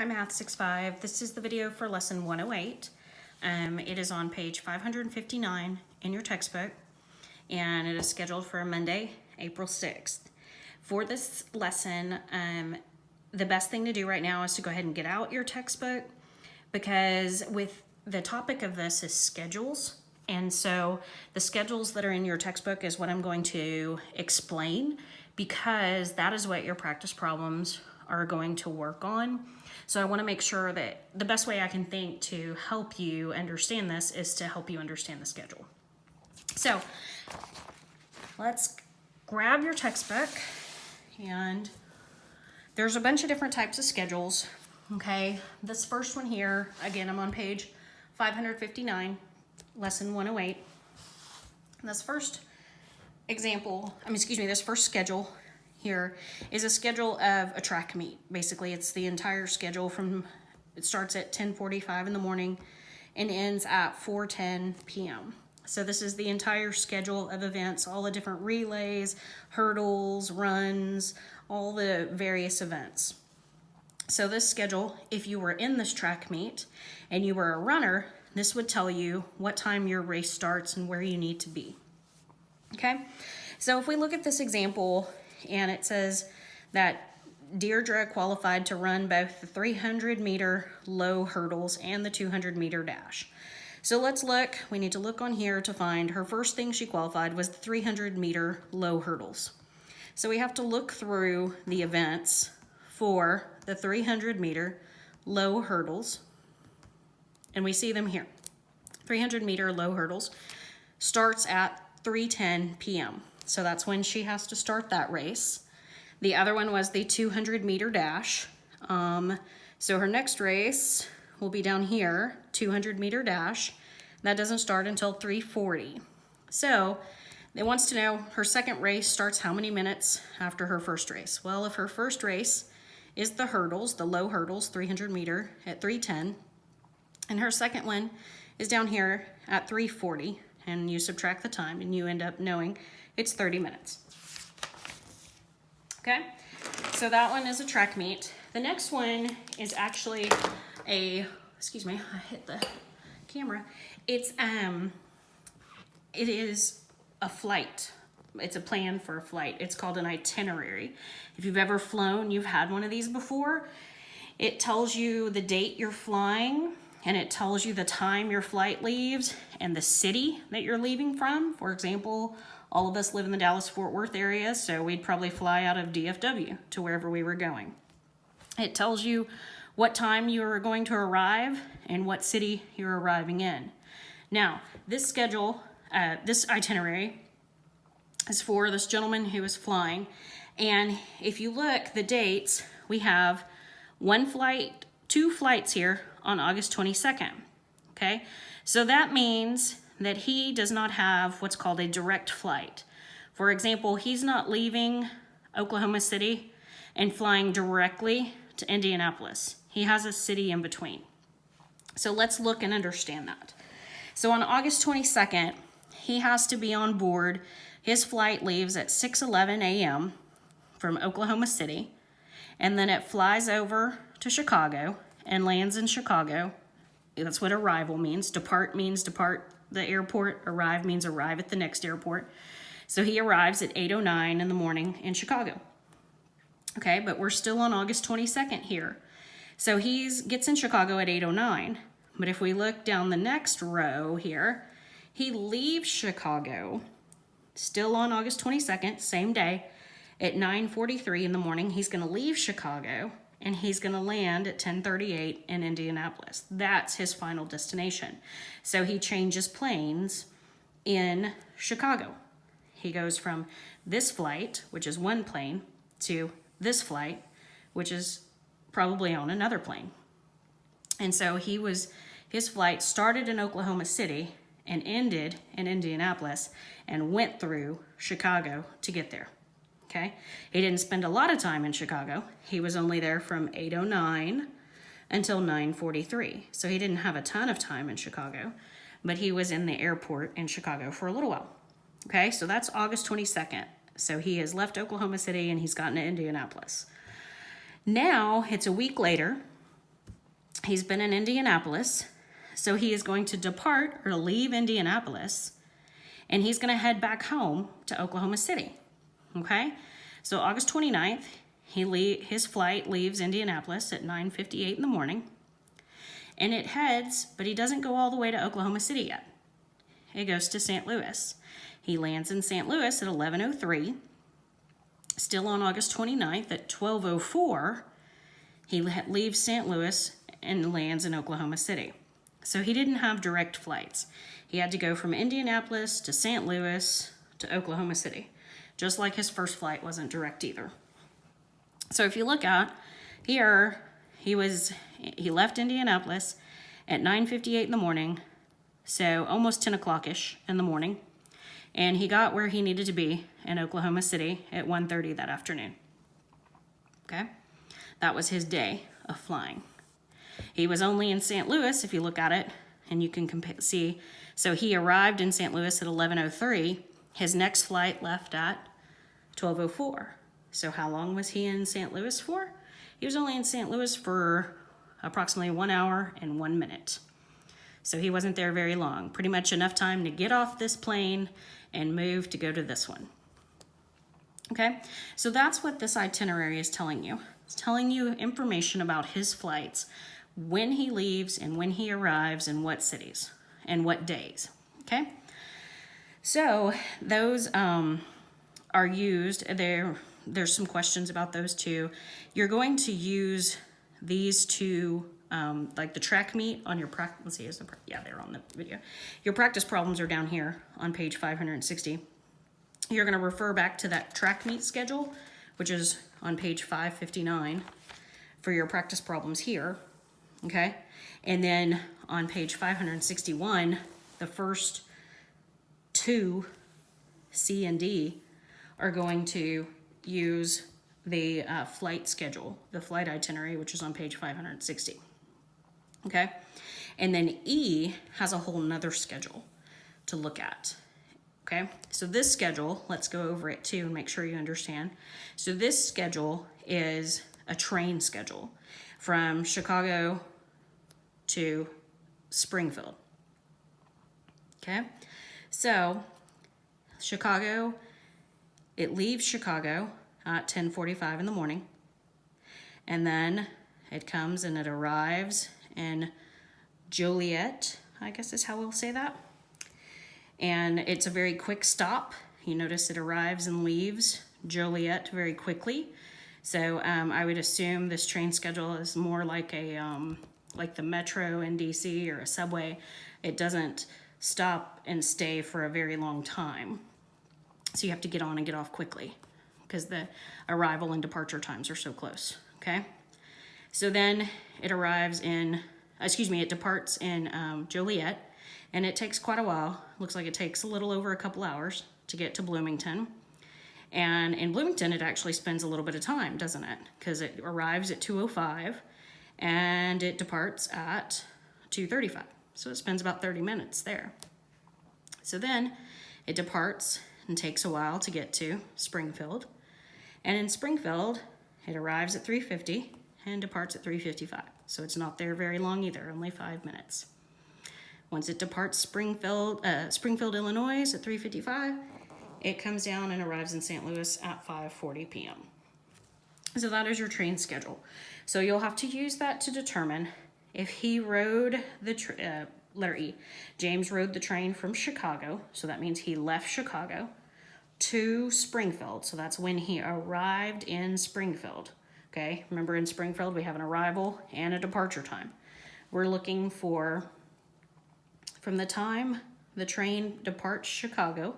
I'm Math 6.5. This is the video for lesson 108. It is on page 559 in your textbook, and it is scheduled for Monday, April 6th. For this lesson, the best thing to do right now is to go ahead and get out your textbook, because with the topic of this is schedules, and so the schedules that are in your textbook is what I'm going to explain, because that is what your practice problems are going to work on. So I want to make sure that the best way I can think to help you understand this is to help you understand the schedule. So let's grab your textbook, and there's a bunch of different types of schedules. Okay, this first one here, again, I'm on page 559, lesson 108. This first this first schedule here is a schedule of a track meet. Basically, it's the entire schedule it starts at 10:45 in the morning and ends at 4:10 p.m. So this is the entire schedule of events, all the different relays, hurdles, runs, all the various events. So this schedule, if you were in this track meet and you were a runner, this would tell you what time your race starts and where you need to be. Okay, so if we look at this example, and it says that Deirdre qualified to run both the 300-meter low hurdles and the 200-meter dash. So let's look. We need to look on here to find her first thing she qualified was the 300-meter low hurdles. So we have to look through the events for the 300-meter low hurdles, and we see them here. 300-meter low hurdles starts at 3:10 p.m. So that's when she has to start that race. The other one was the 200-meter dash. So her next race will be down here, 200-meter dash. That doesn't start until 3:40. So it wants to know her second race starts how many minutes after her first race. Well, if her first race is the hurdles, the low hurdles, 300-meter at 3:10, and her second one is down here at 3:40, and you subtract the time, and you end up knowing it's 30 minutes. Okay, so that one is a track meet. The next one is actually I hit the camera. It is a flight. It's a plan for a flight. It's called an itinerary. If you've ever flown, you've had one of these before. It tells you the date you're flying, and it tells you the time your flight leaves and the city that you're leaving from. For example, all of us live in the Dallas-Fort Worth area, so we'd probably fly out of DFW to wherever we were going. It tells you what time you are going to arrive and what city you're arriving in. Now, this schedule, this itinerary is for this gentleman who is flying, and if you look, the dates, we have two flights here on August 22nd, okay? So that means that he does not have what's called a direct flight. For example, he's not leaving Oklahoma City and flying directly to Indianapolis. He has a city in between. So let's look and understand that. So on August 22nd, he has to be on board. His flight leaves at 6:11 a.m. from Oklahoma City, and then it flies over to Chicago and lands in Chicago. That's what arrival means. Depart means depart the airport. Arrive means arrive at the next airport. So he arrives at 8:09 in the morning in Chicago. Okay, but we're still on August 22nd here. So he gets in Chicago at 8:09. But if we look down the next row here, he leaves Chicago, still on August 22nd, same day, at 9:43 in the morning. He's going to leave Chicago, and he's going to land at 10:38 in Indianapolis. That's his final destination. So he changes planes in Chicago. He goes from this flight, which is one plane, to this flight, which is probably on another plane. And so his flight started in Oklahoma City and ended in Indianapolis and went through Chicago to get there. Okay, he didn't spend a lot of time in Chicago. He was only there from 8:09 until 9:43. So he didn't have a ton of time in Chicago, but he was in the airport in Chicago for a little while. Okay, so that's August 22nd. So he has left Oklahoma City and he's gotten to Indianapolis. Now it's a week later, He's been in Indianapolis, so he is going to depart or leave Indianapolis, and he's going to head back home to Oklahoma City. Okay? So August 29th, his flight leaves Indianapolis at 9:58 in the morning, and it heads, but he doesn't go all the way to Oklahoma City yet. It goes to St. Louis. He lands in St. Louis at 11:03. Still on August 29th at 12:04, he leaves St. Louis and lands in Oklahoma City. So he didn't have direct flights. He had to go from Indianapolis to St. Louis to Oklahoma City, just like his first flight wasn't direct either. So if you look at here, he left Indianapolis at 9:58 in the morning, so almost 10 o'clock-ish in the morning, and he got where he needed to be in Oklahoma City at 1:30 that afternoon. Okay? That was his day of flying. He was only in St. Louis, if you look at it, and you can see. So he arrived in St. Louis at 11:03. His next flight left at 12:04. So how long was he in St. Louis for? He was only in St. Louis for approximately 1 hour and 1 minute. So he wasn't there very long. Pretty much enough time to get off this plane and move to go to this one. Okay, so that's what this itinerary is telling you. It's telling you information about his flights, when he leaves and when he arrives and what cities and what days. Okay, so those are used. There's some questions about those too. You're going to use these two, like the track meet on your practice. Let's see, yeah, they're on the video. Your practice problems are down here on page 560. You're going to refer back to that track meet schedule, which is on page 559 for your practice problems here. Okay, and then on page 561, the first two, C and D, are going to use the flight schedule, the flight itinerary, which is on page 560. Okay, and then E has a whole nother schedule to look at. Okay, so this schedule, let's go over it too and make sure you understand. So this schedule is a train schedule from Chicago to Springfield. Okay, so Chicago, it leaves Chicago at 10:45 in the morning, and then it comes and it arrives in Joliet, I guess is how we'll say that. And it's a very quick stop. You notice it arrives and leaves Joliet very quickly. So I would assume this train schedule is more like a like the metro in DC or a subway. It doesn't stop and stay for a very long time. So you have to get on and get off quickly because the arrival and departure times are so close. Okay. So then it arrives in, it departs in Joliet. And it takes quite a while. Looks like it takes a little over a couple hours to get to Bloomington. And in Bloomington, it actually spends a little bit of time, doesn't it? Because it arrives at 2:05 and it departs at 2:35. So it spends about 30 minutes there. So then it departs and takes a while to get to Springfield. And in Springfield, it arrives at 3:50 and departs at 3:55. So it's not there very long either, only 5 minutes. Once it departs Springfield, Illinois at 3:55, it comes down and arrives in St. Louis at 5:40 p.m. So that is your train schedule. So you'll have to use that to determine if he rode the letter E. James rode the train from Chicago, so that means he left Chicago to Springfield. So that's when he arrived in Springfield. Okay, remember in Springfield we have an arrival and a departure time. We're looking for from the time the train departs Chicago,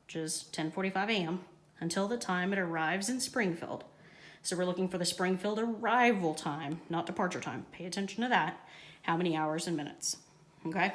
which is 10:45 a.m., until the time it arrives in Springfield. So we're looking for the Springfield arrival time, not departure time. Pay attention to that. How many hours and minutes, okay?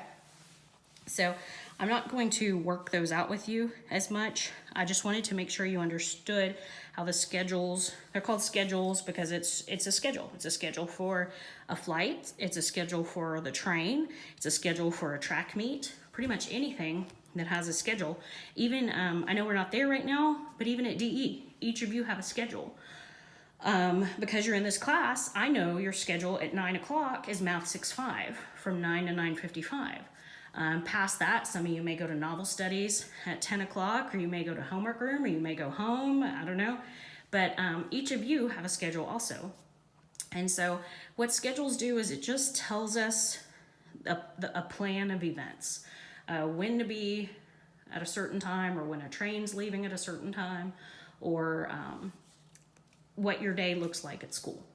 So I'm not going to work those out with you as much. I just wanted to make sure you understood how the schedules, they're called schedules because it's a schedule. It's a schedule for a flight. It's a schedule for the train. It's a schedule for a track meet. Pretty much anything that has a schedule. Even, I know we're not there right now, but even at DE, each of you have a schedule Because you're in this class, I know your schedule at 9 o'clock is Math 6-5 from 9 to 9:55. Past that, some of you may go to novel studies at 10 o'clock, or you may go to homework room, or you may go home, I don't know. But each of you have a schedule also. And so what schedules do is it just tells us a plan of events, when to be at a certain time, or when a train's leaving at a certain time, or what your day looks like at school.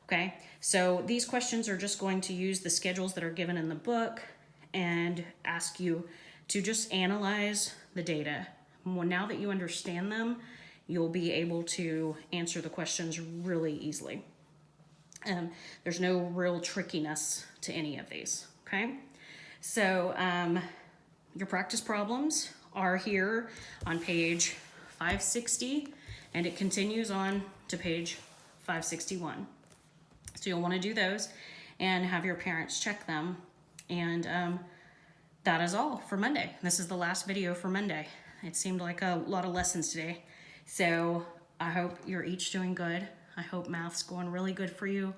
Okay, so these questions are just going to use the schedules that are given in the book and ask you to just analyze the data. Well, now that you understand them, you'll be able to answer the questions really easily. There's no real trickiness to any of these, okay? So your practice problems are here on page 560, and it continues on to page 561. So you'll want to do those and have your parents check them. And that is all for Monday. This is the last video for Monday. It seemed like a lot of lessons today. So I hope you're each doing good. I hope math's going really good for you.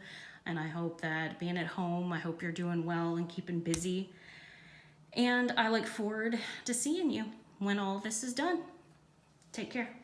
And I hope that being at home, I hope you're doing well and keeping busy. And I look forward to seeing you when all this is done. Take care.